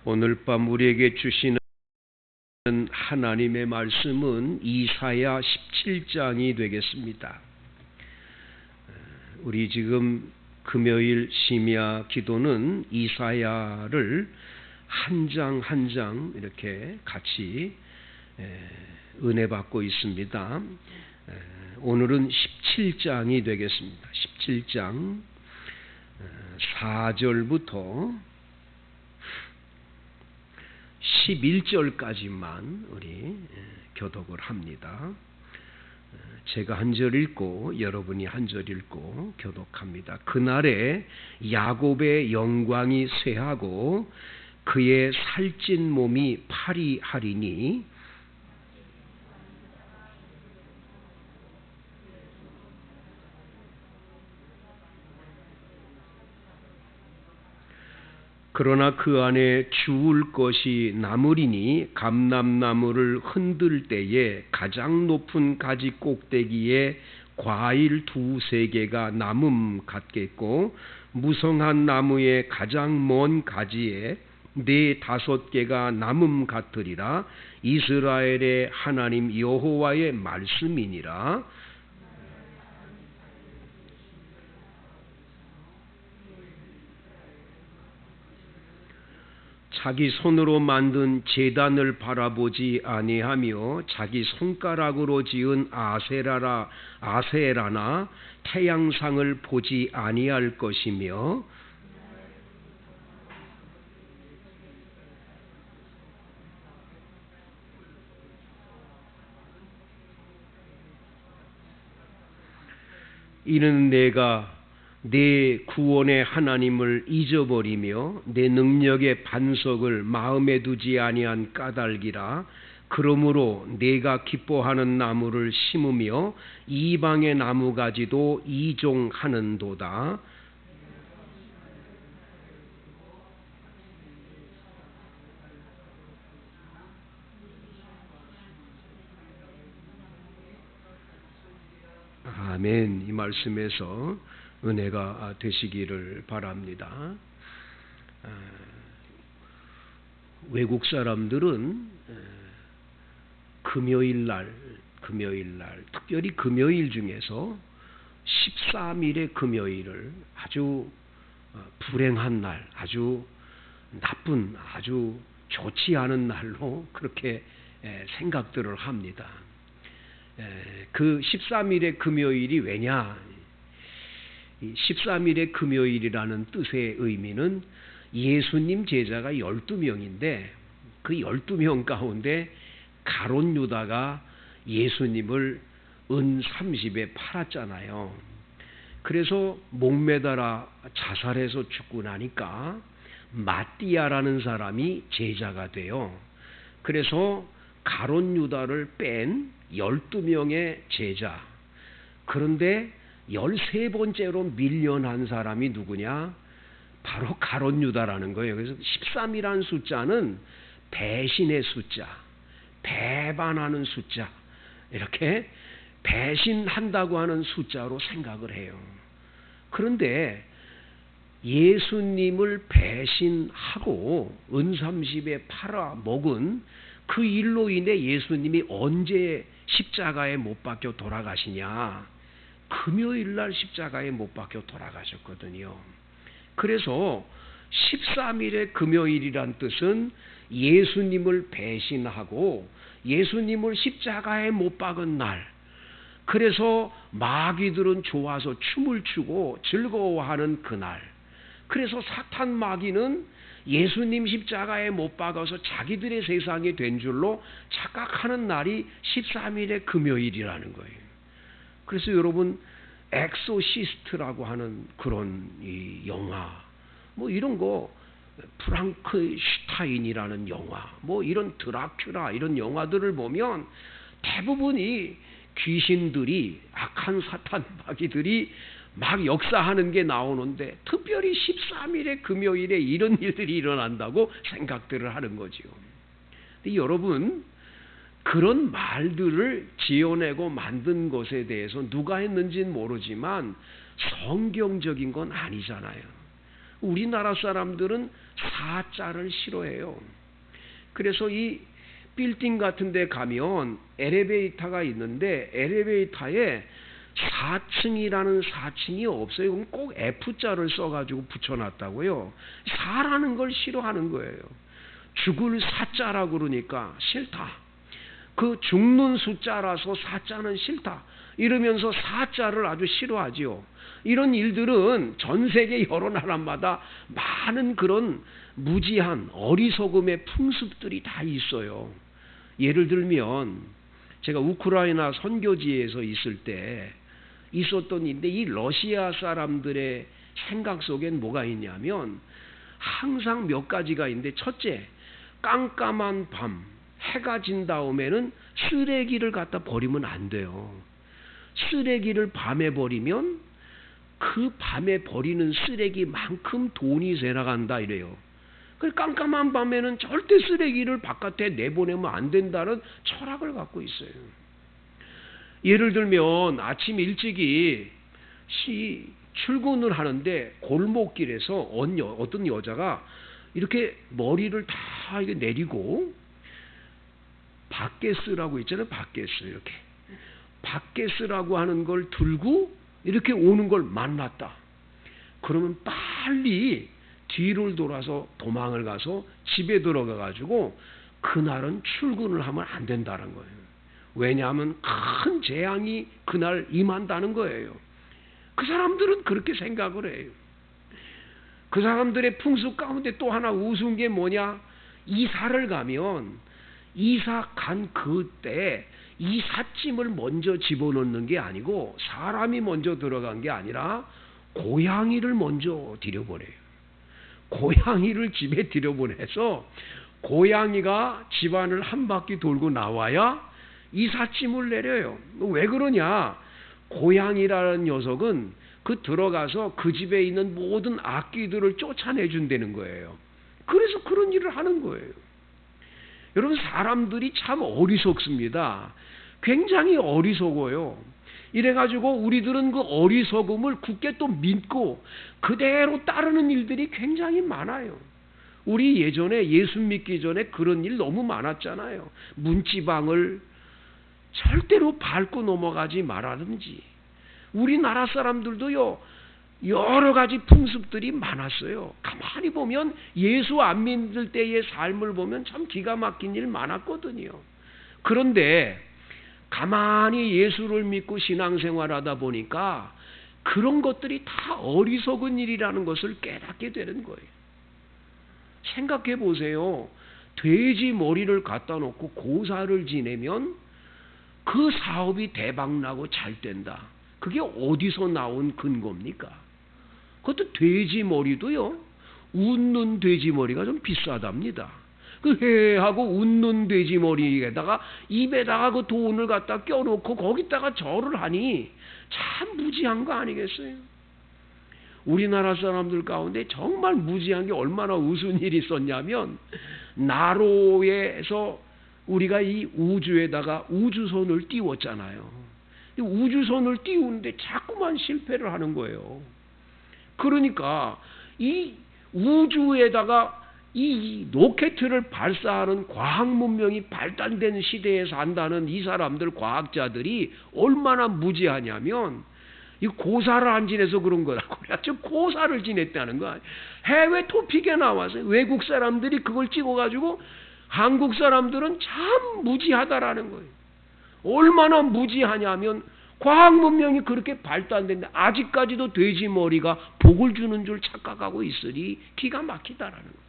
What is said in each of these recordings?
오늘 밤 우리에게 주시는 하나님의 말씀은 이사야 17장이 되겠습니다. 우리 지금 금요일 심야 기도는 이사야를 한 장 한 장 이렇게 같이 은혜 받고 있습니다. 오늘은 17장이 되겠습니다. 17장 4절부터 11절까지만 우리 교독을 합니다. 제가 한 절 읽고 여러분이 한 절 읽고 교독합니다. 그날에 야곱의 영광이 쇠하고 그의 살찐 몸이 파리하리니 그러나 그 안에 주울 것이 남으리니 감람나무를 흔들 때에 가장 높은 가지 꼭대기에 과일 2-3개가 남음 같겠고 무성한 나무의 가장 먼 가지에 4-5개가 남음 같으리라. 이스라엘의 하나님 여호와의 말씀이니라. 자기 손으로 만든 제단을 바라보지 아니하며 자기 손가락으로 지은 아세라나 태양상을 보지 아니할 것이며 이는 내가 내 구원의 하나님을 잊어버리며 내 능력의 반석을 마음에 두지 아니한 까닭이라. 그러므로 내가 기뻐하는 나무를 심으며 이방의 나무가지도 이종하는도다. 아멘. 이 말씀에서 은혜가 되시기를 바랍니다. 외국 사람들은 금요일날 특별히 금요일 중에서 13일의 금요일을 아주 불행한 날, 아주 나쁜, 아주 좋지 않은 날로 그렇게 생각들을 합니다. 그 13일의 금요일이 왜냐? 13일의 금요일이라는 뜻의 의미는 예수님 제자가 12명인데 그 12명 가운데 가롯 유다가 예수님을 은 30에 팔았잖아요. 그래서 목매달아 자살해서 죽고 나니까 마띠아라는 사람이 제자가 돼요. 그래서 가롯 유다를 뺀 12명의 제자. 그런데 13번째로 밀려난 사람이 누구냐? 바로 가롯 유다라는 거예요. 그래서 13이라는 숫자는 배신의 숫자, 배반하는 숫자, 이렇게 배신한다고 하는 숫자로 생각을 해요. 그런데 예수님을 배신하고 은30에 팔아먹은 그 일로 인해 예수님이 언제 십자가에 못 박혀 돌아가시냐? 금요일날 십자가에 못 박혀 돌아가셨거든요. 그래서 13일의 금요일이란 뜻은 예수님을 배신하고 예수님을 십자가에 못 박은 날. 그래서 마귀들은 좋아서 춤을 추고 즐거워하는 그날. 그래서 사탄 마귀는 예수님 십자가에 못 박아서 자기들의 세상이 된 줄로 착각하는 날이 13일의 금요일이라는 거예요. 그래서 여러분 엑소시스트라고 하는 그런 이 영화, 뭐 이런 거, 프랑크슈타인이라는 영화, 뭐 이런 드라큘라 이런 영화들을 보면 대부분이 귀신들이, 악한 사탄 마귀들이 막 역사하는 게 나오는데 특별히 13일의 금요일에 이런 일들이 일어난다고 생각들을 하는 거죠. 근데 여러분, 그런 말들을 지어내고 만든 것에 대해서 누가 했는지는 모르지만 성경적인 건 아니잖아요. 우리나라 사람들은 사자를 싫어해요. 그래서 이 빌딩 같은 데 가면 엘리베이터가 있는데 엘리베이터에 4층이라는 4층이 없어요. 그럼 꼭 F자를 써가지고 붙여놨다고요. 4라는 걸 싫어하는 거예요. 죽을 사자라고 그러니까 싫다. 그 죽는 숫자라서 사자는 싫다. 이러면서 사자를 아주 싫어하지요. 이런 일들은 전 세계 여러 나라마다 많은 그런 무지한 어리석음의 풍습들이 다 있어요. 예를 들면 제가 우크라이나 선교지에서 있을 때 있었던 일인데 이 러시아 사람들의 생각 속엔 뭐가 있냐면 항상 몇 가지가 있는데 첫째, 깜깜한 밤 해가 진 다음에는 쓰레기를 갖다 버리면 안 돼요. 쓰레기를 밤에 버리면 그 밤에 버리는 쓰레기만큼 돈이 새나간다 이래요. 그 깜깜한 밤에는 절대 쓰레기를 바깥에 내보내면 안 된다는 철학을 갖고 있어요. 예를 들면 아침 일찍이 출근을 하는데 골목길에서 어떤 여자가 이렇게 머리를 다 이렇게 내리고 바게스라고 있잖아요. 바게스 이렇게 바게스라고 하는 걸 들고 이렇게 오는 걸 만났다. 그러면 빨리 뒤를 돌아서 도망을 가서 집에 들어가 가지고 그날은 출근을 하면 안 된다는 거예요. 왜냐하면 큰 재앙이 그날 임한다는 거예요. 그 사람들은 그렇게 생각을 해요. 그 사람들의 풍습 가운데 또 하나 우스운 게 뭐냐? 이사를 가면 이사 간 그때 이삿짐을 먼저 집어넣는 게 아니고 사람이 먼저 들어간 게 아니라 고양이를 먼저 들여보내요. 고양이를 집에 들여보내서 고양이가 집안을 한 바퀴 돌고 나와야 이삿짐을 내려요. 왜 그러냐? 고양이라는 녀석은 그 들어가서 그 집에 있는 모든 악귀들을 쫓아내준다는 거예요. 그래서 그런 일을 하는 거예요. 여러분 사람들이 참 어리석습니다. 굉장히 어리석어요. 이래가지고 우리들은 그 어리석음을 굳게 또 믿고 그대로 따르는 일들이 굉장히 많아요. 우리 예전에 예수 믿기 전에 그런 일 너무 많았잖아요. 문지방을 절대로 밟고 넘어가지 말라든지. 우리나라 사람들도요 여러 가지 풍습들이 많았어요. 가만히 보면 예수 안 믿을 때의 삶을 보면 참 기가 막힌 일 많았거든요. 그런데 가만히 예수를 믿고 신앙생활하다 보니까 그런 것들이 다 어리석은 일이라는 것을 깨닫게 되는 거예요. 생각해 보세요. 돼지 머리를 갖다 놓고 고사를 지내면 그 사업이 대박나고 잘 된다. 그게 어디서 나온 근거입니까? 그것도 돼지 머리도요. 웃는 돼지 머리가 좀 비싸답니다. 그 해하고 웃는 돼지 머리에다가 입에다가 그 돈을 갖다 껴놓고 거기다가 절을 하니 참 무지한 거 아니겠어요? 우리나라 사람들 가운데 정말 무지한 게 얼마나 우스운 일이 있었냐면 나로에서 우리가 이 우주에다가 우주선을 띄웠잖아요. 우주선을 띄우는데 자꾸만 실패를 하는 거예요. 그러니까 이 우주에다가 이 로켓을 발사하는 과학 문명이 발달된 시대에 산다는 이 사람들 과학자들이 얼마나 무지하냐면 이 고사를 안 지내서 그런 거라고 그래. 좀 고사를 지냈다는 거야. 해외 토픽에 나와서 외국 사람들이 그걸 찍어가지고 한국 사람들은 참 무지하다라는 거예요. 얼마나 무지하냐면 과학 문명이 그렇게 발달됐는데 아직까지도 돼지 머리가 복을 주는 줄 착각하고 있으니 기가 막히다라는 거예요.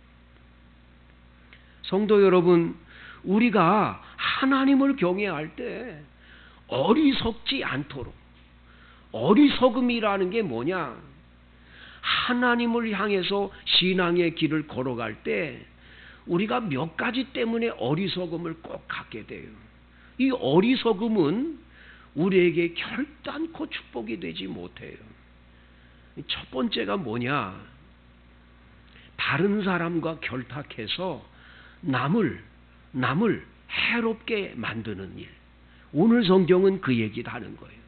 성도 여러분, 우리가 하나님을 경외할 때 어리석지 않도록, 어리석음이라는 게 뭐냐? 하나님을 향해서 신앙의 길을 걸어갈 때 우리가 몇 가지 때문에 어리석음을 꼭 갖게 돼요. 이 어리석음은 우리에게 결단코 축복이 되지 못해요. 첫 번째가 뭐냐? 다른 사람과 결탁해서 남을 해롭게 만드는 일. 오늘 성경은 그 얘기를 하는 거예요.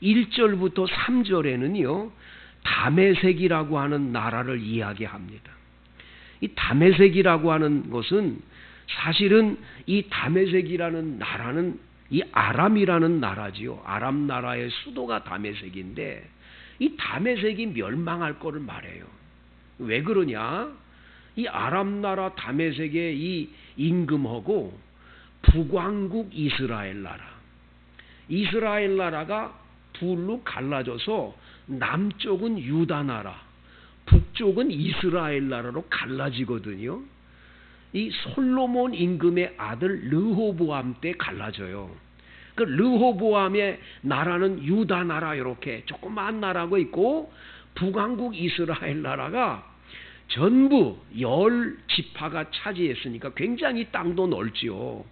1절부터 3절에는요. 다메섹이라고 하는 나라를 이야기합니다. 이 다메섹이라고 하는 것은 사실은 이 다메섹이라는 나라는 이 아람이라는 나라지요. 아람 나라의 수도가 다메섹인데 이 다메섹이 멸망할 거를 말해요. 왜 그러냐? 이 아람 나라 다메섹의 이 임금하고 북왕국 이스라엘 나라가 둘로 갈라져서 남쪽은 유다 나라, 북쪽은 이스라엘 나라로 갈라지거든요. 이 솔로몬 임금의 아들 르호보암 때 갈라져요. 그 르호보암의 나라는 유다 나라 이렇게 조그만 나라가 있고 북왕국 이스라엘 나라가 전부 10지파가 차지했으니까 굉장히 땅도 넓지요.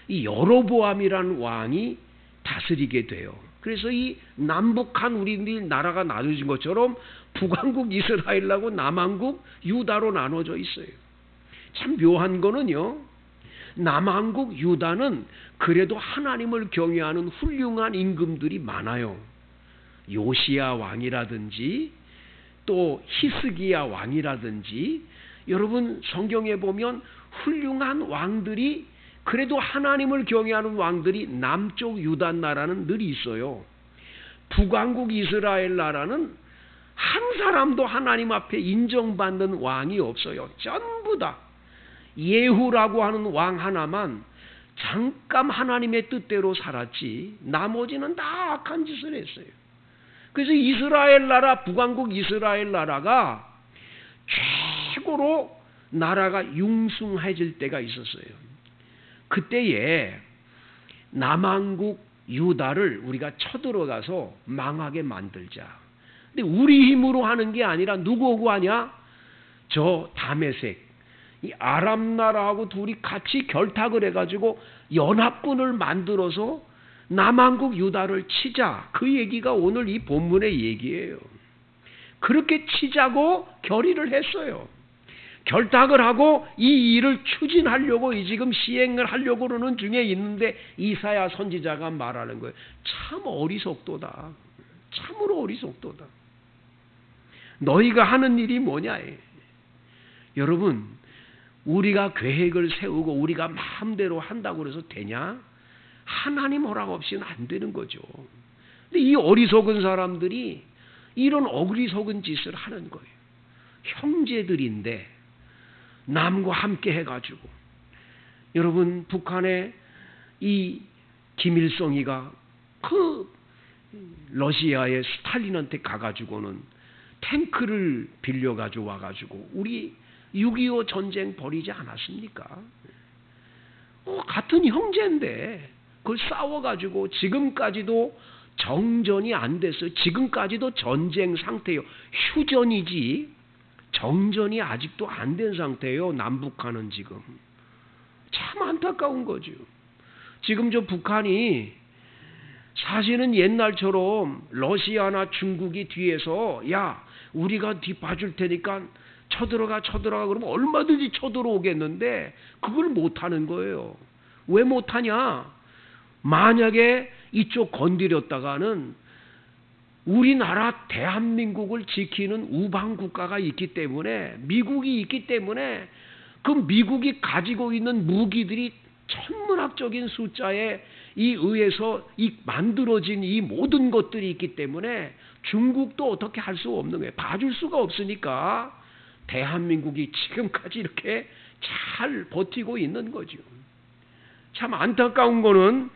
이 여로보암이라는 왕이 다스리게 돼요. 그래서 이 남북한 우리들 나라가 나눠진 것처럼 북왕국 이스라엘하고 남왕국 유다로 나눠져 있어요. 참 묘한 거는요. 남왕국 유다는 그래도 하나님을 경외하는 훌륭한 임금들이 많아요. 요시야 왕이라든지 또 히스기야 왕이라든지 여러분 성경에 보면 훌륭한 왕들이 그래도 하나님을 경외하는 왕들이 남쪽 유다 나라는 늘 있어요. 북왕국 이스라엘 나라는 한 사람도 하나님 앞에 인정받는 왕이 없어요. 전부 다 예후라고 하는 왕 하나만 잠깐 하나님의 뜻대로 살았지 나머지는 다 악한 짓을 했어요. 그래서 이스라엘 나라, 북왕국 이스라엘 나라가 최고로 나라가 융숭해질 때가 있었어요. 그때에 남왕국 유다를 우리가 쳐들어가서 망하게 만들자. 근데 우리 힘으로 하는 게 아니라 누구하고 하냐? 저 다메섹, 이 아람 나라하고 둘이 같이 결탁을 해가지고 연합군을 만들어서 남왕국 유다를 치자. 그 얘기가 오늘 이 본문의 얘기예요. 그렇게 치자고 결의를 했어요. 결탁을 하고 이 일을 추진하려고 지금 시행을 하려고 그러는 중에 있는데 이사야 선지자가 말하는 거예요. 참 어리석도다. 참으로 어리석도다. 너희가 하는 일이 뭐냐? 여러분, 우리가 계획을 세우고 우리가 마음대로 한다고 해서 되냐? 하나님 허락 없이는 안 되는 거죠. 근데 이 어리석은 사람들이 이런 어리석은 짓을 하는 거예요. 형제들인데 남과 함께 해가지고 여러분 북한의 이 김일성이가 그 러시아의 스탈린한테 가가지고는 탱크를 빌려가지고 와가지고 우리 6.25 전쟁 벌이지 않았습니까? 같은 형제인데 그걸 싸워가지고 지금까지도 정전이 안 됐어요. 지금까지도 전쟁 상태예요. 휴전이지 정전이 아직도 안 된 상태예요. 남북한은 지금. 참 안타까운 거죠. 지금 저 북한이 사실은 옛날처럼 러시아나 중국이 뒤에서 야 우리가 뒤 봐줄 테니까 쳐들어가 그러면 얼마든지 쳐들어오겠는데 그걸 못하는 거예요. 왜 못하냐? 만약에 이쪽 건드렸다가는 우리나라 대한민국을 지키는 우방국가가 있기 때문에 미국이 있기 때문에 그 미국이 가지고 있는 무기들이 천문학적인 숫자에 의해서 만들어진 이 모든 것들이 있기 때문에 중국도 어떻게 할 수 없는 거예요. 봐줄 수가 없으니까 대한민국이 지금까지 이렇게 잘 버티고 있는 거죠. 참 안타까운 거는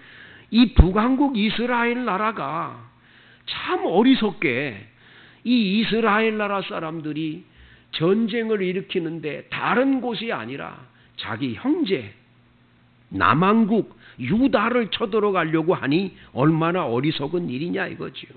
이 북왕국 이스라엘 나라가 참 어리석게 이 이스라엘 나라 사람들이 전쟁을 일으키는데 다른 곳이 아니라 자기 형제 남왕국 유다를 쳐들어가려고 하니 얼마나 어리석은 일이냐 이거죠.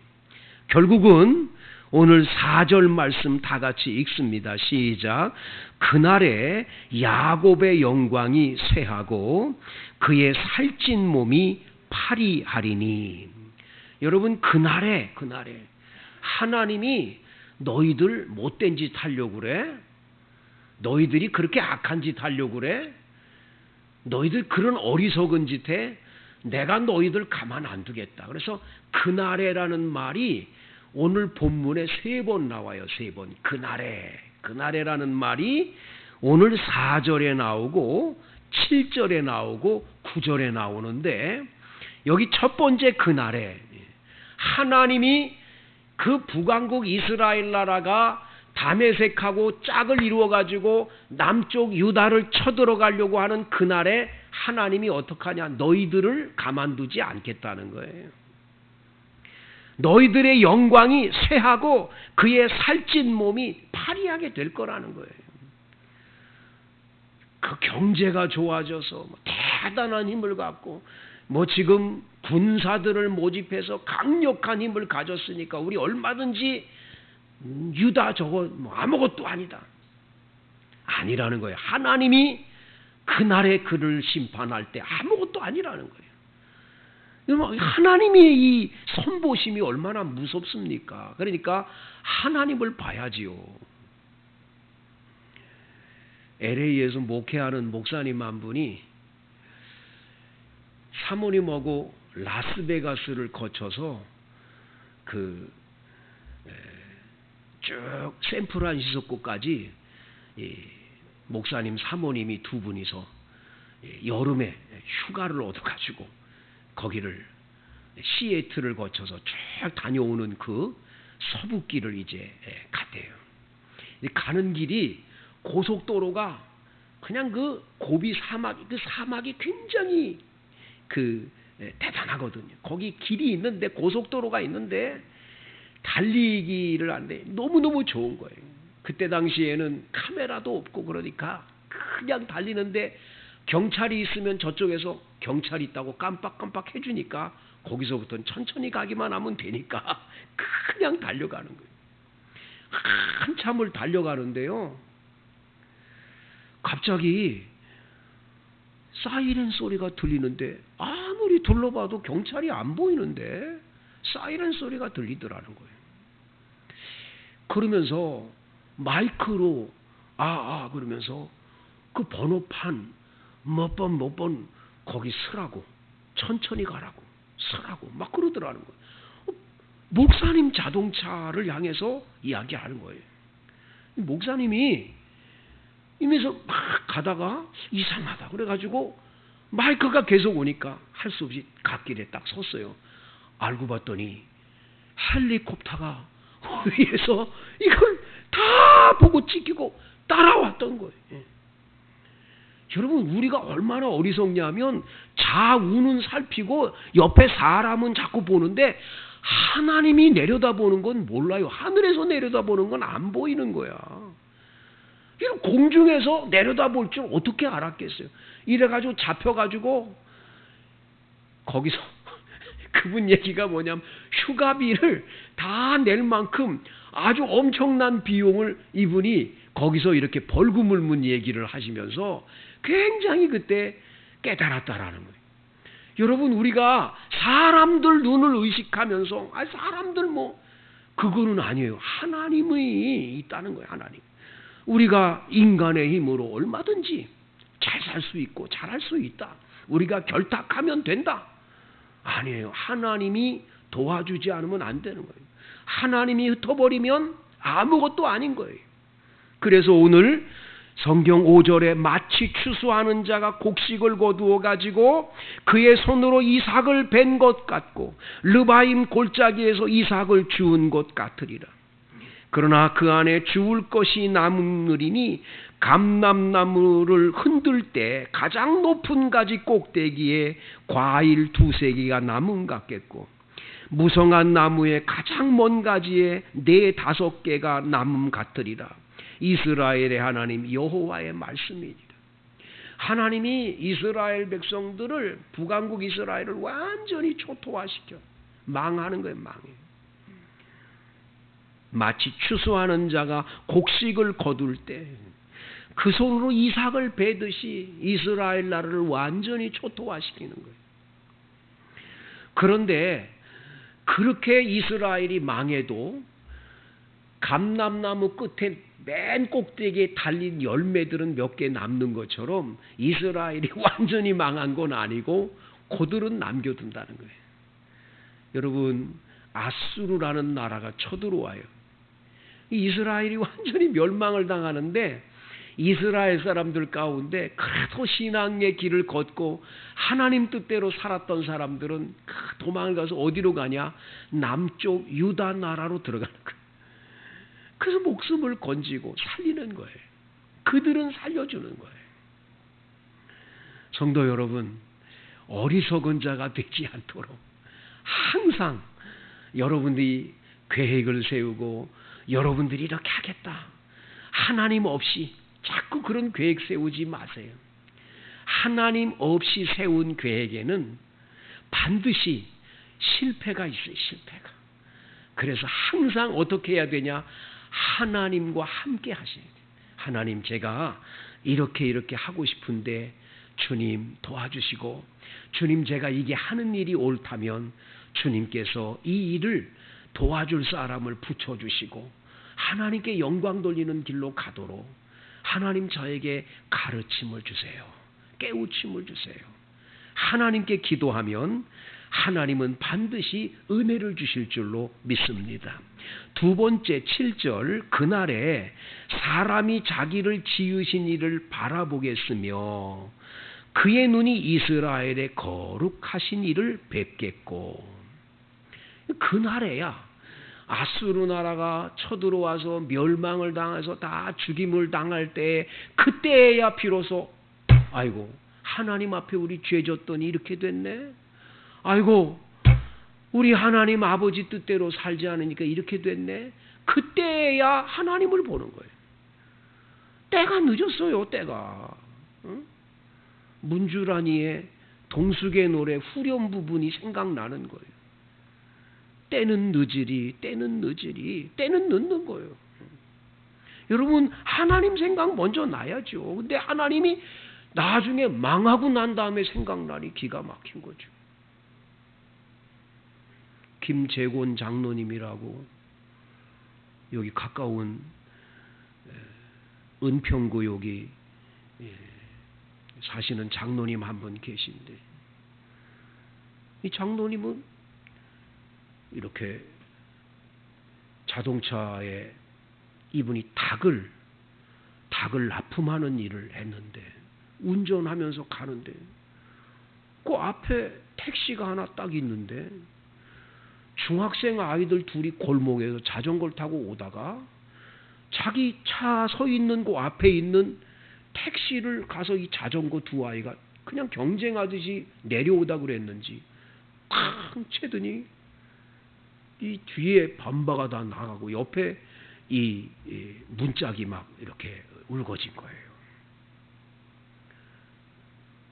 결국은 오늘 4절 말씀 다 같이 읽습니다. 시작. 그날에 야곱의 영광이 쇠하고 그의 살찐 몸이 파리하리니. 여러분 그날에 하나님이 너희들 못된 짓 하려고 그래? 너희들이 그렇게 악한 짓 하려고 그래? 너희들 그런 어리석은 짓 해? 내가 너희들 가만 안 두겠다. 그래서 그날에라는 말이 오늘 본문에 3번 나와요. 3번. 그날에라는 말이 오늘 4절에 나오고 7절에 나오고 9절에 나오는데, 여기 첫 번째 그날에 하나님이 그 북왕국 이스라엘 나라가 다메섹하고 짝을 이루어가지고 남쪽 유다를 쳐들어가려고 하는 그날에 하나님이 어떻게 하냐? 너희들을 가만두지 않겠다는 거예요. 너희들의 영광이 쇠하고 그의 살찐 몸이 파리하게 될 거라는 거예요. 그 경제가 좋아져서 대단한 힘을 갖고 지금 군사들을 모집해서 강력한 힘을 가졌으니까 우리 얼마든지 유다 저거 아무것도 아니다. 아니라는 거예요. 하나님이 그날에 그를 심판할 때 아무것도 아니라는 거예요. 하나님의 이 선보심이 얼마나 무섭습니까? 그러니까 하나님을 봐야지요. LA에서 목회하는 목사님 한 분이 사모님하고 라스베가스를 거쳐서 쭉 샌프란시스코까지 목사님 사모님이 두 분이서 여름에 휴가를 얻어가지고 거기를 시애틀을 거쳐서 쭉 다녀오는 그 서부길을 이제 갔대요. 가는 길이 고속도로가 그냥 그 고비 사막, 그 사막이 굉장히 대단하거든요. 거기 길이 있는데, 고속도로가 있는데 달리기를 하는데 너무너무 좋은 거예요. 그때 당시에는 카메라도 없고 그러니까 그냥 달리는데 경찰이 있으면 저쪽에서 경찰이 있다고 깜빡깜빡 해주니까 거기서부터는 천천히 가기만 하면 되니까 그냥 달려가는 거예요. 한참을 달려가는데요, 갑자기 사이렌 소리가 들리는데 아무리 둘러봐도 경찰이 안 보이는데 사이렌 소리가 들리더라는 거예요. 그러면서 마이크로 그러면서 그 번호판 몇 번 거기 서라고, 천천히 가라고, 서라고 막 그러더라는 거예요. 목사님 자동차를 향해서 이야기하는 거예요. 목사님이 이면서 막 가다가 이상하다 그래가지고 마이크가 계속 오니까 할 수 없이 갓길에 딱 섰어요. 알고 봤더니 헬리콥터가 위에서 이걸 다 보고 찍히고 따라왔던 거예요. 여러분, 우리가 얼마나 어리석냐면 좌우는 살피고 옆에 사람은 자꾸 보는데 하나님이 내려다보는 건 몰라요. 하늘에서 내려다보는 건 안 보이는 거야. 이런 공중에서 내려다볼 줄 어떻게 알았겠어요? 이래가지고 잡혀가지고 거기서 그분 얘기가 뭐냐면 휴가비를 다 낼 만큼 아주 엄청난 비용을 이분이 거기서 이렇게 벌금을 문 얘기를 하시면서 굉장히 그때 깨달았다라는 거예요. 여러분, 우리가 사람들 눈을 의식하면서 사람들 그거는 아니에요. 하나님이 있다는 거예요. 하나님. 우리가 인간의 힘으로 얼마든지 잘 살 수 있고 잘할 수 있다. 우리가 결탁하면 된다. 아니에요. 하나님이 도와주지 않으면 안 되는 거예요. 하나님이 흩어버리면 아무것도 아닌 거예요. 그래서 오늘 성경 5절에 마치 추수하는 자가 곡식을 거두어 가지고 그의 손으로 이삭을 벤 것 같고 르바임 골짜기에서 이삭을 주운 것 같으리라. 그러나 그 안에 주울 것이 남으리니 감람나무를 흔들 때 가장 높은 가지 꼭대기에 과일 2-3개가 남은 것 같겠고 무성한 나무의 가장 먼 가지에 4-5개가 남음 같으리라. 이스라엘의 하나님 여호와의 말씀이니라. 하나님이 이스라엘 백성들을, 북왕국 이스라엘을 완전히 초토화시켜 망하는 거예요. 망해요. 마치 추수하는 자가 곡식을 거둘 때 그 손으로 이삭을 베듯이 이스라엘 나라를 완전히 초토화시키는 거예요. 그런데 그렇게 이스라엘이 망해도 감람나무 끝에 맨 꼭대기에 달린 열매들은 몇 개 남는 것처럼 이스라엘이 완전히 망한 건 아니고 그들은 남겨둔다는 거예요. 여러분, 아수르라는 나라가 쳐들어와요. 이스라엘이 완전히 멸망을 당하는데 이스라엘 사람들 가운데 그래도 신앙의 길을 걷고 하나님 뜻대로 살았던 사람들은 도망을 가서 어디로 가냐? 남쪽 유다 나라로 들어가는 거예요. 그래서 목숨을 건지고 살리는 거예요. 그들은 살려주는 거예요. 성도 여러분, 어리석은 자가 되지 않도록 항상 여러분들이 계획을 세우고 여러분들이 이렇게 하겠다. 하나님 없이 자꾸 그런 계획 세우지 마세요. 하나님 없이 세운 계획에는 반드시 실패가 있어요. 실패가. 그래서 항상 어떻게 해야 되냐? 하나님과 함께 하셔야 돼요. 하나님, 제가 이렇게 하고 싶은데 주님 도와주시고, 주님 제가 이게 하는 일이 옳다면 주님께서 이 일을 도와줄 사람을 붙여주시고 하나님께 영광 돌리는 길로 가도록 하나님 저에게 가르침을 주세요. 깨우침을 주세요. 하나님께 기도하면 하나님은 반드시 은혜를 주실 줄로 믿습니다. 두 번째 7절, 그날에 사람이 자기를 지으신 이를 바라보겠으며 그의 눈이 이스라엘의 거룩하신 이를 뵙겠고. 그날에야 아수르 나라가 쳐들어와서 멸망을 당해서 다 죽임을 당할 때, 그때야 비로소 아이고 하나님 앞에 우리 죄 졌더니 이렇게 됐네. 아이고 우리 하나님 아버지 뜻대로 살지 않으니까 이렇게 됐네. 그때야 하나님을 보는 거예요. 때가 늦었어요. 때가. 응? 문주란이의 동숙의 노래 후렴 부분이 생각나는 거예요. 때는 늦으리, 때는 늦으리, 때는 늦는 거예요. 여러분, 하나님 생각 먼저 나야죠. 근데 하나님이 나중에 망하고 난 다음에 생각나니 기가 막힌 거죠. 김재곤 장로님이라고 여기 가까운 은평구 여기 사시는 장로님 한 분 계신데, 이 장로님은 이렇게 자동차에 이분이 닭을 납품하는 일을 했는데, 운전하면서 가는데 그 앞에 택시가 하나 딱 있는데 중학생 아이들 둘이 골목에서 자전거를 타고 오다가 자기 차 서 있는 그 앞에 있는 택시를 가서 이 자전거 두 아이가 그냥 경쟁하듯이 내려오다 그랬는지 쾅 채더니 이 뒤에 범바가 다 나가고 옆에 이 문짝이 막 이렇게 울거진 거예요.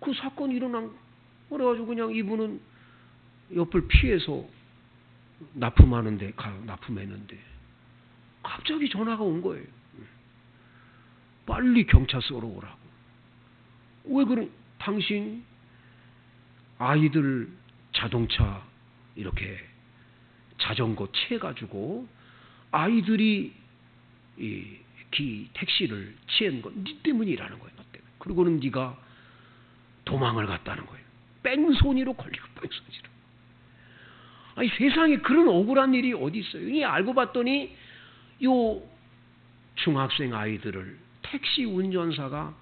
그 사건이 일어난 그래가지고 그냥 이분은 옆을 피해서 납품했는데 갑자기 전화가 온 거예요. 빨리 경찰서로 오라고. 왜 그런? 당신 아이들 자동차 이렇게 자전거 치해가지고 아이들이 이 택시를 치한 건 네 때문이라는 거예요. 너 때문에. 그리고는 네가 도망을 갔다는 거예요. 뺑소니로 걸리고 뺑소니로. 아니 세상에 그런 억울한 일이 어디 있어요? 이 알고 봤더니 요 중학생 아이들을 택시 운전사가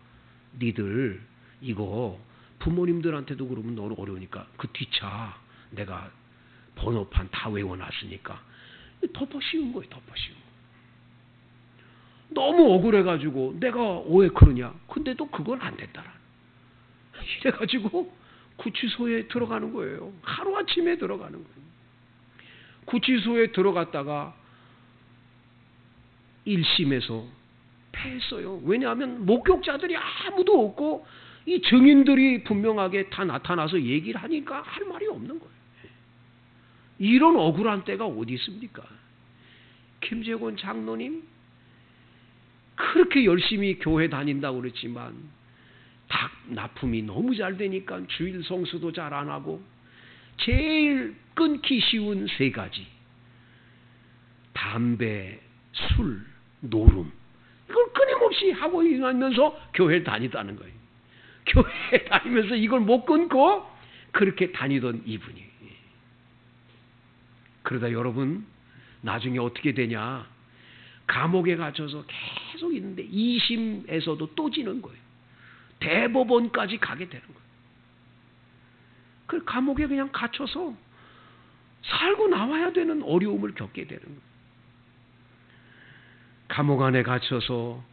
니들 이거 부모님들한테도 그러면 너무 어려우니까 그 뒷차 내가 번호판 다 외워놨으니까 덮어 씌운 거예요. 덮어 씌운 거. 너무 억울해가지고 내가 왜 그러냐. 근데도 그건 안 된다라. 이래가지고 구치소에 들어가는 거예요. 하루아침에 들어가는 거예요. 구치소에 들어갔다가 1심에서 패했어요. 왜냐하면 목격자들이 아무도 없고 이 증인들이 분명하게 다 나타나서 얘기를 하니까 할 말이 없는 거예요. 이런 억울한 때가 어디 있습니까? 김재곤 장로님 그렇게 열심히 교회 다닌다고 그랬지만 닭 납품이 너무 잘 되니까 주일 성수도 잘 안 하고 제일 끊기 쉬운 세 가지: 담배, 술, 노름. 이걸 끊임없이 하고 있으면서 교회를 다니다는 거예요. 교회 다니면서 이걸 못 끊고 그렇게 다니던 이분이. 그러다 여러분 나중에 어떻게 되냐? 감옥에 갇혀서 계속 있는데 2심에서도 또 지는 거예요. 대법원까지 가게 되는 거예요. 그 감옥에 그냥 갇혀서 살고 나와야 되는 어려움을 겪게 되는 거예요. 감옥 안에 갇혀서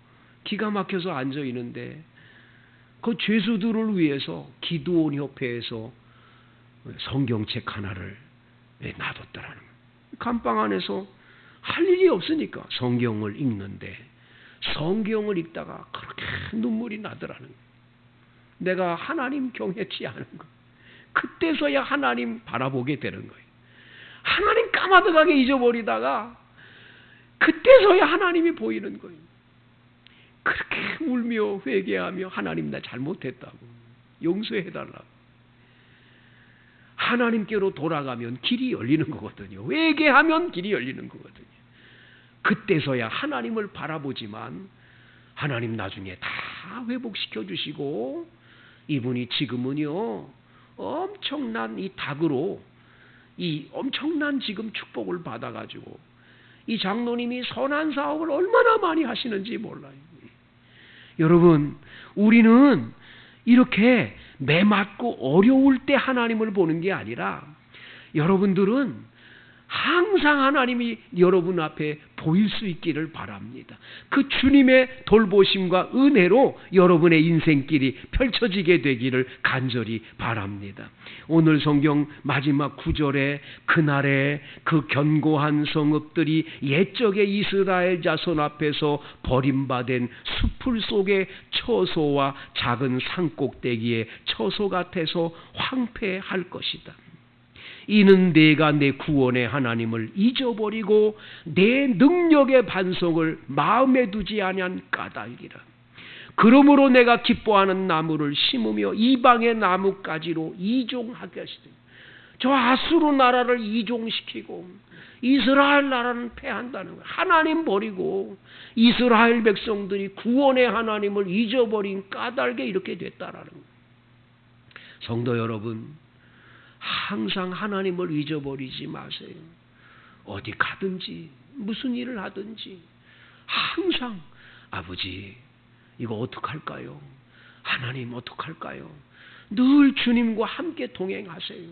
기가 막혀서 앉아 있는데 그 죄수들을 위해서 기도원 협회에서 성경책 하나를 놔뒀더라는 거예요. 감방 안에서 할 일이 없으니까 성경을 읽는데 성경을 읽다가 그렇게 눈물이 나더라는 거예요. 내가 하나님 경외치 않은 거. 그때서야 하나님 바라보게 되는 거예요. 하나님 까마득하게 잊어버리다가 그때서야 하나님이 보이는 거예요. 그렇게 울며 회개하며 하나님 나 잘못했다고 용서해달라고. 하나님께로 돌아가면 길이 열리는 거거든요. 회개하면 길이 열리는 거거든요. 그때서야 하나님을 바라보지만 하나님 나중에 다 회복시켜 주시고 이분이 지금은요 엄청난 이 닭으로 이 엄청난 지금 축복을 받아가지고 이 장로님이 선한 사업을 얼마나 많이 하시는지 몰라요. 여러분 우리는 이렇게 매맞고 어려울 때 하나님을 보는 게 아니라 여러분들은 항상 하나님이 여러분 앞에 보일 수 있기를 바랍니다. 그 주님의 돌보심과 은혜로 여러분의 인생길이 펼쳐지게 되기를 간절히 바랍니다. 오늘 성경 마지막 9절에 그날에 그 견고한 성읍들이 옛적의 이스라엘 자손 앞에서 버림받은 숲풀 속의 처소와 작은 산꼭대기의 처소 같아서 황폐할 것이다. 이는 내가 내 구원의 하나님을 잊어버리고 내 능력의 반석을 마음에 두지 아니한 까닭이라. 그러므로 내가 기뻐하는 나무를 심으며 이방의 나무가지로 이종하겠으니 저 아수르 나라를 이종시키고 이스라엘 나라는 패한다는 거예요. 하나님 버리고 이스라엘 백성들이 구원의 하나님을 잊어버린 까닭에 이렇게 됐다라는 거예요. 성도 여러분 항상 하나님을 잊어버리지 마세요. 어디 가든지 무슨 일을 하든지 항상 아버지 이거 어떡할까요? 하나님 어떡할까요? 늘 주님과 함께 동행하세요.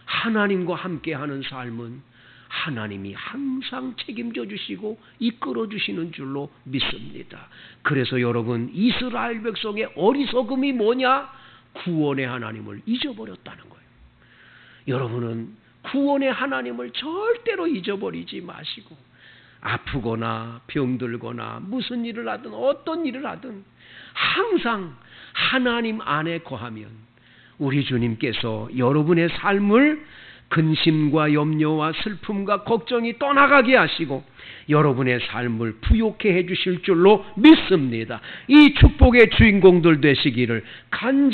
하나님과 함께하는 삶은 하나님이 항상 책임져 주시고 이끌어 주시는 줄로 믿습니다. 그래서 여러분 이스라엘 백성의 어리석음이 뭐냐? 구원의 하나님을 잊어버렸다는 거예요. 여러분은 구원의 하나님을 절대로 잊어버리지 마시고 아프거나 병들거나 무슨 일을 하든 어떤 일을 하든 항상 하나님 안에 거하면 우리 주님께서 여러분의 삶을 근심과 염려와 슬픔과 걱정이 떠나가게 하시고 여러분의 삶을 부욕해 주실 줄로 믿습니다. 이 축복의 주인공들 되시기를 간절히